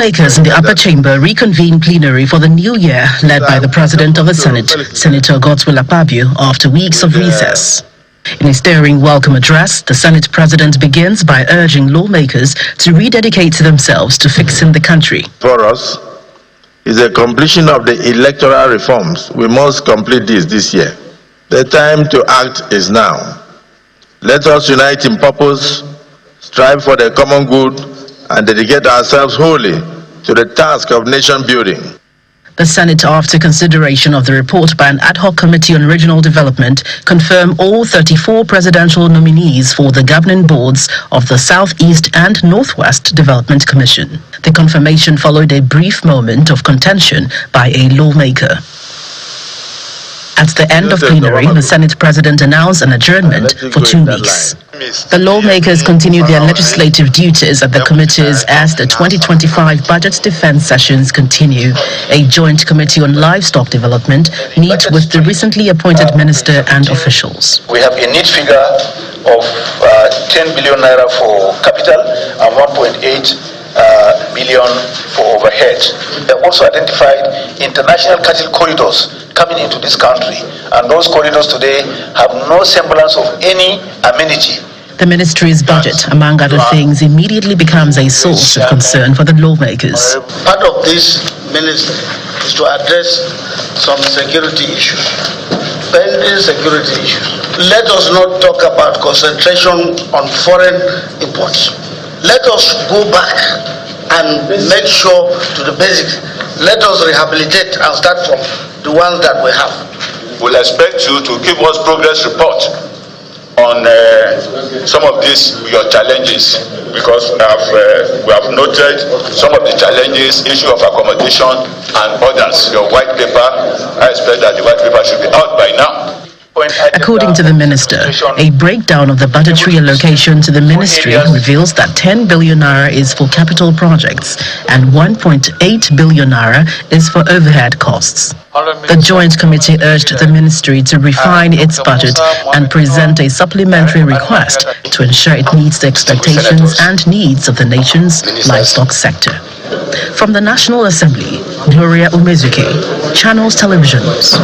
Lawmakers in the upper chamber reconvene plenary for the new year, led by the President of the Senate, Senator Godswill Akpabio, after weeks of recess. In his stirring welcome address, the Senate President begins by urging lawmakers to rededicate themselves to fixing the country. For us is the completion of the electoral reforms. We must complete this year. The time to act is now. Let us unite in purpose, strive for the common good, and dedicate ourselves wholly to the task of nation building. The Senate, after consideration of the report by an ad hoc committee on regional development, confirmed all 34 presidential nominees for the governing boards of the Southeast and Northwest Development Commission. The confirmation followed a brief moment of contention by a lawmaker. At the end of plenary, the Senate President announced an adjournment for 2 weeks. The lawmakers continue their legislative duties at the committees as the 2025 budget defense sessions continue. A joint committee on livestock development meets with the recently appointed minister and officials. We have a net figure of 10 billion naira for capital and 1.8 billion for overhead. They also identified international cattle corridors coming into this country, and those corridors today have no semblance of any amenity. The ministry's budget, among other things, immediately becomes a source of concern for the lawmakers. Part of this ministry is to address some security issues, pending security issues. Let us not talk about concentration on foreign imports. Let us go back and make sure to the basics. Let us rehabilitate and start from the ones that we have. We'll expect you to give us progress report on some of these your challenges, because we have noted some of the challenges, issue of accommodation and others. Your white paper, I expect that the white paper should be out by now. According to the minister, a breakdown of the budgetary allocation to the ministry reveals that 10 billion naira is for capital projects and 1.8 billion naira is for overhead costs. The joint committee urged the ministry to refine its budget and present a supplementary request to ensure it meets the expectations and needs of the nation's livestock sector. From the National Assembly, Gloria Umezuke, Channels Television News.